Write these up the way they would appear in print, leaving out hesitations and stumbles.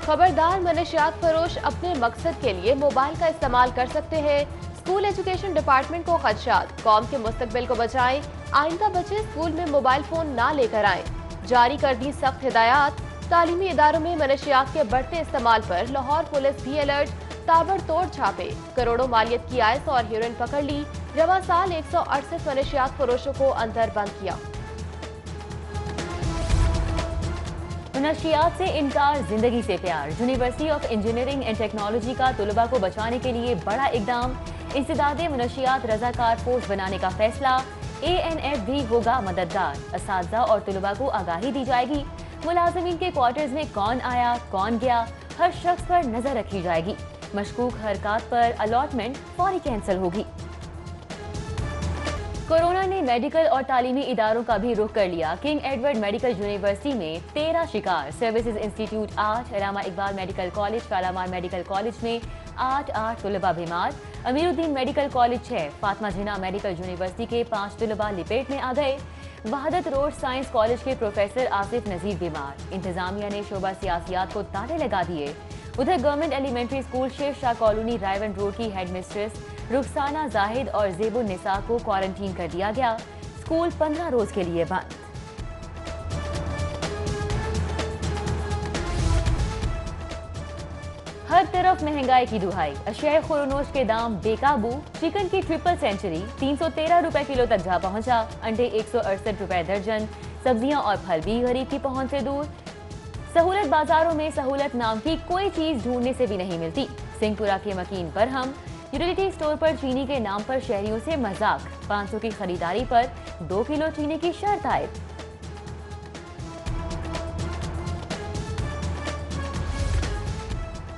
खबरदार, मनशियात फरोश अपने मकसद के लिए मोबाइल का इस्तेमाल कर सकते हैं। स्कूल एजुकेशन डिपार्टमेंट को खदशात, कौम के मुस्तकबिल को बचाएं। आइंदा बच्चे स्कूल में मोबाइल फोन ना लेकर आएं। जारी कर दी सख्त हिदायत। तालीमी इदारों में मनशियात के बढ़ते इस्तेमाल पर लाहौर पुलिस भी अलर्ट। ताबड़तोड़ छापे, करोड़ों मालियत की आइस और हीरोइन पकड़ ली। रवा साल 168 मनशियात फरोशों को अंदर बंद किया। मनशियात से इनकार, जिंदगी से प्यार। University of engineering and technology का तलबा को बचाने के लिए बड़ा इकदाम। इंसदादे मनशियात रजाकार फोर्स बनाने का फैसला। ANF भी होगा मददगार। असातिज़ा और तलबा को आगाही दी जाएगी। मुलाजमीन के क्वार्टर्स में कौन आया कौन गया, हर शख्स पर नजर रखी जाएगी। मशकूक हरकत पर अलॉटमेंट फौरी कैंसिल होगी। कोरोना ने मेडिकल और तालीमी इदारों का भी रुख कर लिया। किंग एडवर्ड मेडिकल यूनिवर्सिटी में 13 शिकार, services institute 8, Allama Iqbal medical college, Shalamar medical college में 8 तलबा बीमार, Ameeruddin medical college 6, Fatima Jinnah medical university के 5 तलबा लिपेट में आ गए। वहादत रोड साइंस कॉलेज के प्रोफेसर आसिफ नजीर बीमार। इंतजामिया ने शोबा सियासियात को ताले लगा दिए। उधर government elementary school Sher Shah colony रायवन road की हेडमिस्ट्रेस रुखसाना जाहिद और जेबुन निसा को क्वारंटीन कर दिया गया। स्कूल 15 रोज के लिए बंद। हर तरफ महंगाई की दुहाई, अशियाए खुरनोश के दाम बेकाबू। चिकन की ट्रिपल सेंचुरी 313 रुपए किलो तक जा पहुंचा। अंडे 168 रुपए दर्जन। सब्जियां और फल भी गरीब की पहुंच से दूर। सहूलत बाजारों में सहूलत नाम की कोई चीज ढूंढने से भी नहीं मिलती। सिंहपुरा के मकीन पर हम यूटिलिटी स्टोर पर चीनी के नाम पर शहरियों से मजाक। 500 की खरीदारी पर 2 किलो चीनी की शर्त आयद।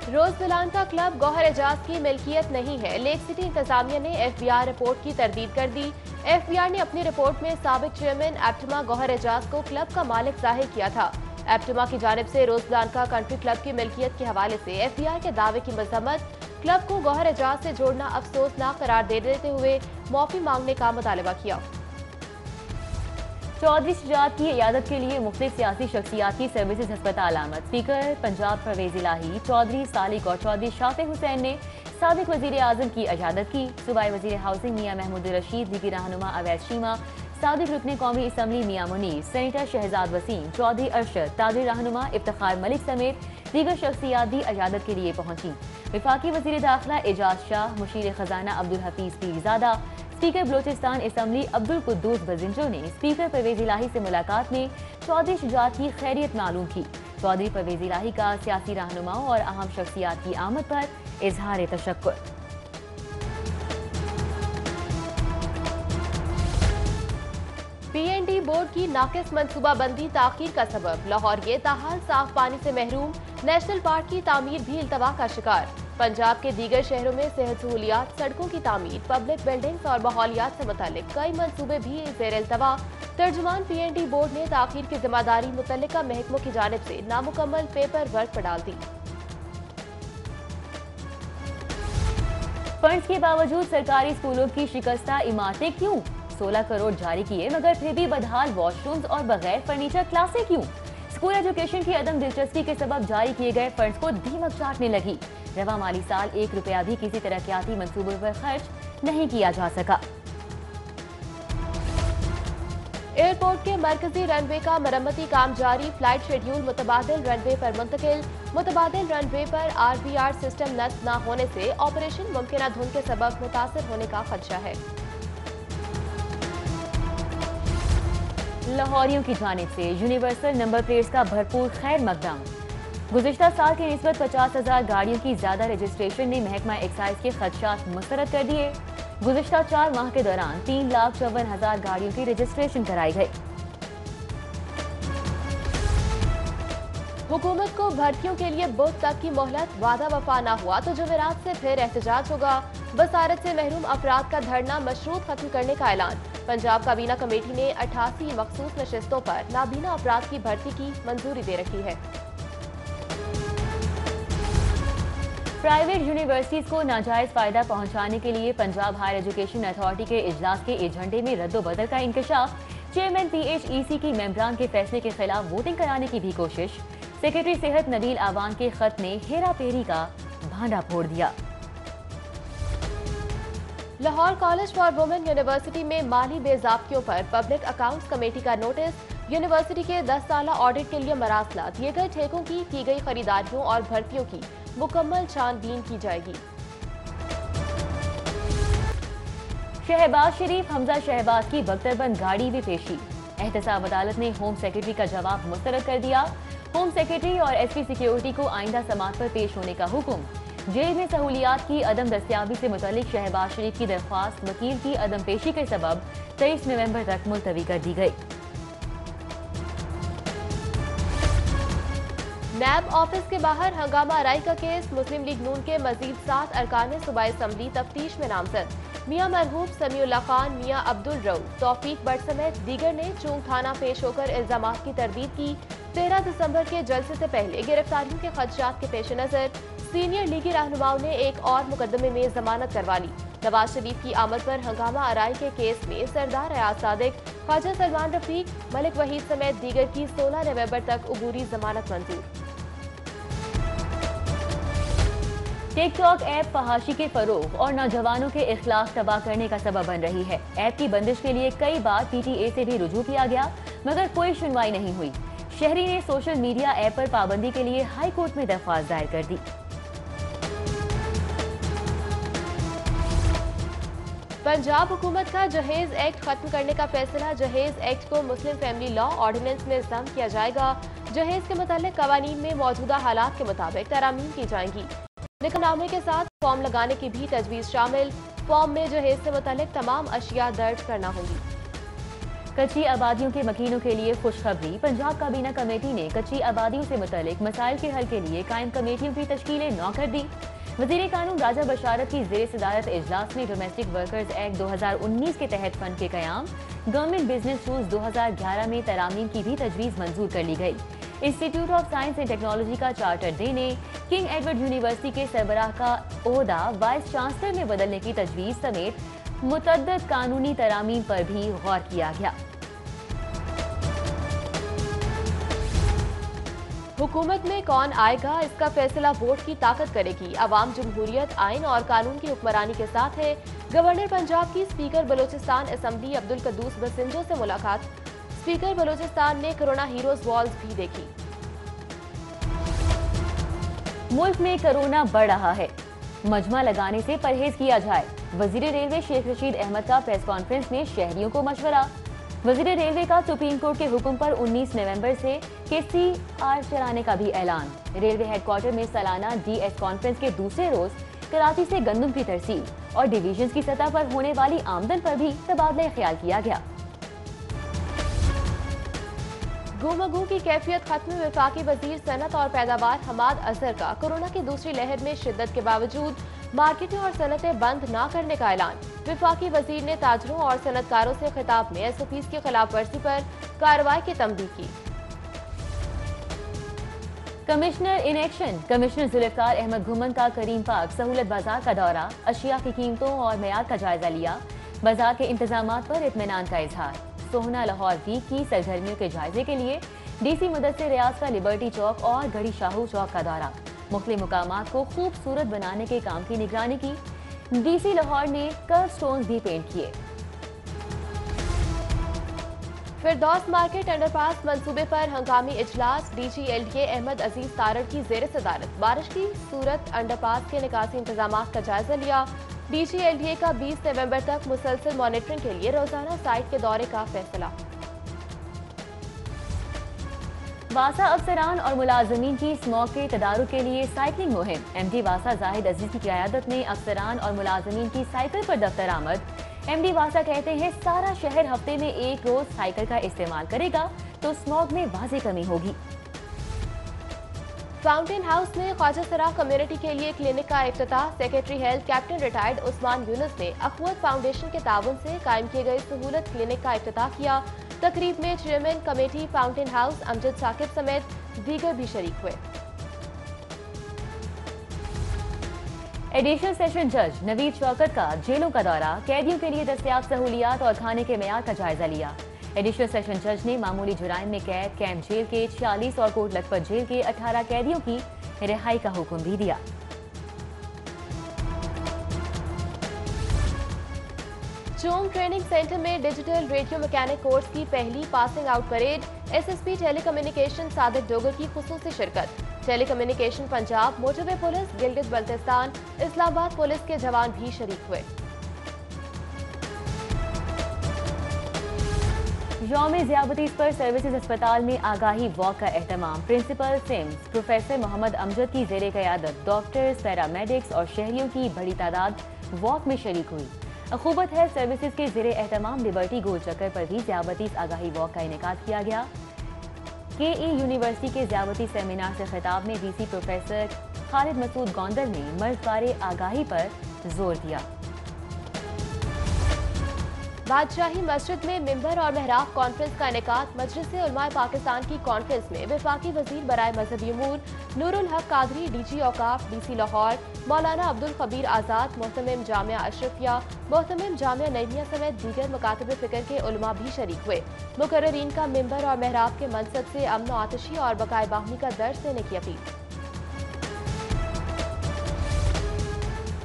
रोज बिलांता क्लब गौहर एजाज की मिल्कियत नहीं है। लेक सिटी इंतजामिया ने FBI रिपोर्ट की तरदीद कर दी। FBI ने अपनी रिपोर्ट में साबिक चेयरमैन एप्टमा गौहर एजाज को क्लब का मालिक जाहिर किया था। एप्टमा की जानिब से रोज बिलांता कंट्री क्लब की मिल्कियत के हवाले से FBI के दावे की मजम्मत। क्लब को गौहर एजाज से जोड़ना अफसोसनाक करार दे देते हुए माफी मांगने का मुतालबा किया। चौधरी शुजात की इयादत के लिए मुख्तलिफ सियासी शख्सियात की सर्विसेज अस्पताल आमद। स्पीकर पंजाब परवेज इलाही, चौधरी सालिक और चौधरी शाफिक हुसैन ने साबिक वजीर आजम की इयादत की। सूबाई वजीर हाउसिंग मियां महमूद रशीद, लीगी रहनुमा अवैस शीमा, साबिक रुकने कौमी असम्बली मियां मुनीर, सेनेटर शहजाद वसीम, चौधरी अरशद, ताजरी रहनुमा इफ्तिखार मलिक समेत दीगर शख्सियात भी इयादत के लिए पहुंची। विफाकी वजीर दाखिला एजाज शाह, मुशीर खजाना अब्दुल हफीज पीरजादा, स्पीकर बलोचिस्तान असम्बली अब्दुल कुद्दूस बजिंजो ने स्पीकर परवेज इलाही से मुलाकात में चौधरी शुजात की खैरियत मालूम की। चौधरी परवेज इलाही का सियासी रहनुमाओं और अहम शख्सियात की आमद पर इजहार तशक्कुर। PND बोर्ड की नाकिस मनसूबाबंदी ताखीर का सबब। लाहौर ये ताहाल साफ पानी से महरूम। नेशनल पार्क की तामीर भी इल्तवा का शिकार। पंजाब के दीगर शहरों में सेहत सहूलियात, सड़कों की तामीर, पब्लिक बिल्डिंग्स और माहौलियात से मुतालिक कई मंसूबे भी ज़ेर इल्तवा। तर्जुमान PND बोर्ड ने ताखीर की जिम्मेदारी मुतल्लिका महकमों की जानिब से नामुकम्मल पेपर वर्क पर डाल दी। फंड्स के बावजूद सरकारी स्कूलों की शिकस्ता इमारतें क्यों? 16 करोड़ जारी किए मगर फिर भी बदहाल वॉशरूम्स और बगैर फर्नीचर क्लासें क्यों? स्कूल एजुकेशन की अदम दिलचस्पी के सबब जारी किए गए फंड्स को दीमक चाटने लगी। रवा माली साल 1 रुपया भी किसी तरक्याती मंसूबों पर खर्च नहीं किया जा सका। एयरपोर्ट के मरकजी रनवे का मरम्मती काम जारी। फ्लाइट शेड्यूल मुतबादिल रनवे पर मुंतकिल। मुतबादिल रनवे पर RBR सिस्टम नस्ब न होने से ऑपरेशन मुमकिन धुंध के सबब मुतासर होने का खदशा है। लाहौरियों की जानिब से यूनिवर्सल नंबर प्लेट्स का भरपूर खैर मकदम। गुज़िश्ता साल की निस्बत 50,000 गाड़ियों की ज्यादा रजिस्ट्रेशन ने महकमा एक्साइज के खदशात मुस्तरद कर दिए। गुज़िश्ता 4 माह के दौरान 3,54,000 गाड़ियों की रजिस्ट्रेशन कराई गई। हुकूमत को भर्तियों के लिए बुध तक की मोहलत, वादा वफा न हुआ तो जुमेरात से फिर एहतजाज होगा। बसारत से महरूम अफराद का धरना मशरूत खत्म करने का ऐलान। पंजाब काबीना कमेटी ने 88 मखसूस नशिस्तों पर नाबीना अफराद की भर्ती की मंजूरी दे रखी है। प्राइवेट यूनिवर्सिटीज को नाजायज फायदा पहुंचाने के लिए पंजाब हायर एजुकेशन अथॉरिटी के इजलास के एजेंडे में रद्दोबदल का इंकशाफ। चेयरमैन PHEC की मेंबरान के फैसले के खिलाफ वोटिंग कराने की भी कोशिश। सेक्रेटरी सेहत नबील आवान के खत ने हेरा फेरी का भांडा फोड़ दिया। Lahore college for women university में माली बेज़ाब्तियों पर पब्लिक अकाउंट्स कमेटी का नोटिस। यूनिवर्सिटी के 10 साला ऑडिट के लिए मरासला, दिए गए ठेकों की गई खरीदारियों और भर्तियों की मुकम्मल छानबीन की जाएगी। शहबाज शरीफ हमजा शहबाज की बख्तरबंद गाड़ी भी पेशी। एहतसाब अदालत ने होम सेक्रेटरी का जवाब मुस्तरद कर दिया। होम सेक्रेटरी और एसपी सिक्योरिटी को आइंदा समाअत पर पेश होने का हुक्म। जेल में सहूलियात की अदम दस्तियाबी से मुतालिक शहबाज शरीफ की दरख्वास्त वकील की अदम पेशी के सबब 23 नवंबर तक मुलतवी कर दी गई। नैब ऑफिस के बाहर हंगामा आराई का केस। मुस्लिम लीग नून के मजीद 7 अरकान सूबाई असम्बली तफ्तीश में नामजद। मियां महबूब, समीउल्लाह खान, मियां अब्दुल रऊफ, तौफीक बट समेत दीगर ने चूंग थाना पेश होकर इल्जामात की तरदीद की। 13 दिसंबर के जलसे से पहले गिरफ्तारियों के खदशात के पेश नजर सीनियर लीगी रहनुमाओं ने एक और मुकदमे में जमानत करवा ली। नवाज शरीफ की आमद पर हंगामा आराई के केस में सरदार अयाज सादिक, ख्वाजा सलमान रफीक, मलिक वहीद समेत दीगर की 16 नवंबर तक उबूरी जमानत मंजूर। टिक टॉक ऐप फहाशी के फरोग और नौजवानों के इखलाक तबाह करने का सबब बन रही है। ऐप की बंदिश के लिए कई बार पीटीए से भी रुजू किया गया, मगर कोई सुनवाई नहीं हुई। शहरी ने सोशल मीडिया ऐप पर पाबंदी के लिए हाई कोर्ट में दरख्वास्त दायर कर दी। पंजाब हुकूमत का जहेज एक्ट खत्म करने का फैसला। जहेज एक्ट को मुस्लिम फैमिली लॉ ऑर्डिनेंस में जम किया जाएगा। जहेज के मुतालिक कवानीन में मौजूदा हालात के मुताबिक तरामीम की जाएंगी। निकाहनामे के साथ फॉर्म लगाने की भी तजवीज शामिल। फॉर्म में जहेज से मुतालिक तमाम अशिया दर्ज करना होगी। कच्ची आबादियों के मकीनों के लिए खुशखबरी। पंजाब काबीना कमेटी ने कच्ची आबादियों से मुतालिक मसाइल के हल के लिए कायम कमेटियों की तश्कीलें 9 कर दी। वजीर कानून राजा बशारत की जेर सदारत इजलास में डोमेस्टिक वर्कर्स एक्ट 2019 के तहत फंड के कयाम, गवर्नमेंट बिजनेस रूल्स 2011 में तरामीम की भी तजवीज़ मंजूर कर ली गई। Institute of science and technology का चार्टर देने, किंग एडवर्ड यूनिवर्सिटी के सरबराह का ओहदा वाइस चांसलर में बदलने की तजवीज़ समेत मुतअद्दिद कानूनी तरामीम पर भी गौर किया गया। हुकूमत में कौन आएगा, इसका फैसला वोट की ताकत करेगी। अवाम जमहूरियत, आइन और कानून की हुक्मरानी के साथ है। गवर्नर पंजाब की स्पीकर बलोचिस्तान असम्बली अब्दुल कद्दूस बसिंजो से मुलाकात। स्पीकर बलोचिस्तान ने कोरोना हीरोज वॉल्स भी देखी। मुल्क में कोरोना बढ़ रहा है, मजमा लगाने से परहेज किया जाए। वजीर रेलवे शेख रशीद अहमद का प्रेस कॉन्फ्रेंस में शहरियों को मशवरा। वजीर रेलवे का सुप्रीम कोर्ट के हुक्म पर 19 नवंबर से KCR चलाने का भी ऐलान। रेलवे हेडक्वार्टर में सालाना DS कॉन्फ्रेंस के दूसरे रोज कराची से गंदम की तरसील और डिवीजन की सतह पर होने वाली आमदन पर भी तबादला ख्याल किया गया। गुमगू की कैफियत खत्म। वफाकी वजीर सनत और पैदावार हमाद अजहर का कोरोना की दूसरी लहर में शिद्दत के बावजूद मार्केटें और सनतें बंद न करने का ऐलान। वफाकी वजीर ने ताजरों और सनतकारों से खिताब में SOPs की खिलाफ वर्जी पर कार्रवाई की तंबीह की। Commissioner in action. Commissioner Zulfiqar Ahmad Ghuman का करीम पाक सहूलत बाजार का दौरा, अशिया की कीमतों और मेयार का जायजा लिया। बाजार के इंतजामात पर इत्मीनान का इजहार। सोहना लाहौर वीक की सरगर्मियों के जायजे के लिए DC मुदस्सिर रियाज का लिबर्टी चौक और गढ़ी शाहू चौक का दौरा। मुख्तलिफ मुकामात को खूबसूरत बनाने के काम की निगरानी की। DC लाहौर ने कर्व स्टोन्स भी पेंट किए। फिरदौस मार्केट अंडरपास मंसूबे पर हंगामी इजलास। DG LDA अहमद अजीज तारड़ की जेर सदारत बारिश की सूरत अंडरपास के निकासी इंतजामात का जायजा लिया। DG LDA का 20 नवंबर तक मुसलसल मॉनिटरिंग के लिए रोजाना साइट के दौरे का फैसला। वासा अफसरान और मुलाजमीन की स्मॉग के तदारुक के लिए साइकिलिंग मुहिम। MD वासा जाहिद अजीज की क़यादत में अफसरान और मुलाजमीन की साइकिल पर दफ्तर आमद। MD वासा कहते हैं सारा शहर हफ्ते में एक रोज साइकिल का इस्तेमाल करेगा तो स्मॉग में वाज़ेह कमी होगी। फाउंटेन हाउस में ख्वाजा सराह कम्युनिटी के लिए क्लिनिक का इफ्तिताह। Secretary health captain retired Usman Younis ने अखवत फाउंडेशन के ताउन से कायम किए गए सहूलत क्लिनिक का इफ्तिताह किया। तकरीब में chairman committee fountain house Amjad Saqib समेत दीगर भी शरीक हुए। एडिशनल सेशन जज नवीद शौकत का जेलों का दौरा, कैदियों के लिए दस्तयाब सहूलियात और खाने के मेयार का जायजा लिया। एडिशनल सेशन जज ने मामूली जुराइम में कैद कैंप जेल के 46 और कोट लखपत जेल के 18 कैदियों की रिहाई का हुक्म भी दिया। चोंग ट्रेनिंग सेंटर में डिजिटल रेडियो मैकेनिक कोर्स की पहली passing out parade, SSP telecommunication Sadiq Dogar की खुसूसी शिरकत। Telecommunication Punjab, motorway police, Gilgit Baltistan, Islamabad police के जवान भी शरीक हुए। यौम ज़ियाबतीस पर सर्विसेज अस्पताल में आगाही वॉक का एहतमाम। Principal SIMS professor Mohammad Amjad की ज़ेरे क़यादत डॉक्टर्स, पैरामेडिक्स और शहरियों की बड़ी तादाद वॉक में शरीक हुई। अखूबत हेल्थ सर्विसेज के ज़ेरे एहतमाम लिबर्टी गोल चक्कर पर भी ज़ियाबतीस आगाही वॉक का इनेकाद किया गया। KE यूनिवर्सिटी के ज़ियाबती सेमिनार से खिताब में VC प्रोफेसर खालिद मसूद गोंदल ने मर्ज बारे आगाही पर जोर दिया। बादशाही मस्जिद में मिंबर और महराब कॉन्फ्रेंस का इनेकाद। मजलिस उलमाए पाकिस्तान की कॉन्फ्रेंस में वफाकी वजीर बराए मजहबी उमूर नूरुल हक कादरी, DG औकाफ, DC लाहौर मौलाना अब्दुल खबीर आज़ाद, मोहतमिम जामिया अशरफिया, मोहतमिम जामिया नईमिया समेत दीगर मकातब फ़िक्र के उलमा भी शरीक हुए। मुकर्ररीन का मिंबर और महराब के मनसब से अमन व आतिशी और बकाए बाहमी का दर्स देने की अपील।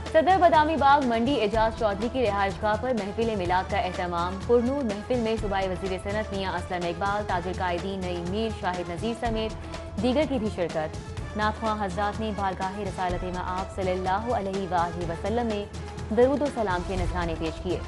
सदर बदामी बाग मंडी एजाज चौधरी की रिहाइशगाह पर महफिल मिलाद का एहतमाम। पुरनूर महफिल में सूबाई वज़ीर सनत मियां असलम इकबाल, ताजिर कायदीन नईम मीर, शाहिद नज़ीर समेत दीगर की भी शिरकत। नाखवां हज़रात ने बारगाह रसालत मआब सल्लल्लाहु अलैहि वसल्लम में दरूद व सलाम के नजराने पेश किए।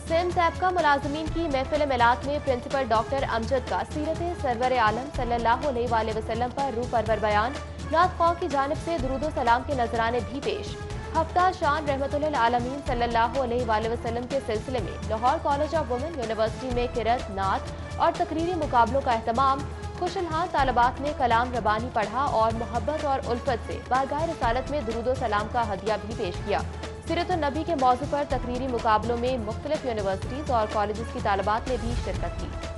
सिम्स ऐप का मुलाजमीन की महफिल मिलाद में प्रिंसिपल डॉक्टर अमजद का सीरत सरवर आलम सल्लल्लाहु अलैहि वसल्लम पर रूह परवर बयान। नात ख्वाह की जानिब से दुरूद सलाम के नजराने भी पेश। हफ्ता शान रहमतुल आलमीन सल्लल्लाहु अलैहि वसल्लम के सिलसिले में Lahore college of women university में किरत, नात और तकरीरी मुकाबलों का एहतमाम। खुशहाल तालबात ने कलाम रबानी पढ़ा और मोहब्बत और उल्फत से बारगाह रसालत में दुरूद सलाम का हदिया भी पेश किया। सीरत नबी के मौजू पर तकरीरी मुकाबलों में मुख्तलिफ यूनिवर्सिटीज और कॉलेजेस की तालबात ने भी शिरकत की।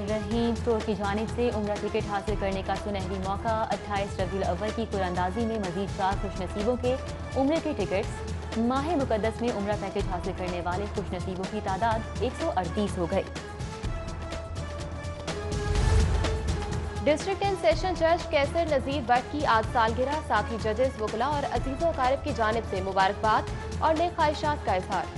रहीम स्टोर की जानिब से उम्रा टिकट हासिल करने का सुनहरी मौका। 28 रबीउल अव्वल की कुरानंदाजी में मजीद 4 खुशनसीबों के उम्रे के टिकट्स। माह मुकद्दस में उम्रा पैकेज हासिल करने वाले खुशनसीबों की तादाद 138 हो गई। डिस्ट्रिक्ट एंड सेशन जज कैसर नजीर भट्ट की आज सालगिरह, साथी जजेस, वकला और अजीज़ व अकारिब की जानिब से मुबारकबाद और नेक ख्वाहिशात का इजहार।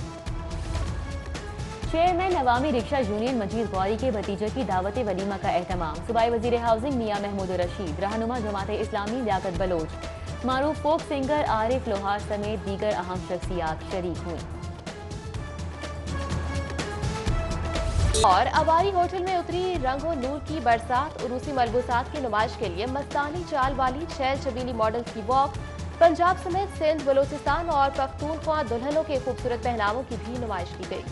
चेयरमैन अवामी रिक्शा यूनियन मजीद गौरी के भतीजे की दावत वलीमा का एहतमाम। सूबाई वजीर हाउसिंग मियां महमूद रशीद, रहनुमा जमात इस्लामी लियाकत बलोच, मारूफ फोक सिंगर आरिफ लोहार समेत दीगर अहम शख्सियात शरीक हुई। और अवारी होटल में उतरी रंगो नूर की बरसात। उरूसी मलबूसात की नुमाइश के लिए मस्तानी चाल वाली 6 छबीली मॉडल्स की वॉक। पंजाब समेत सिंध, बलोचिस्तान और पख्तूनख्वा दुल्हनों के खूबसूरत पहनावों की भी नुमाइश की गई।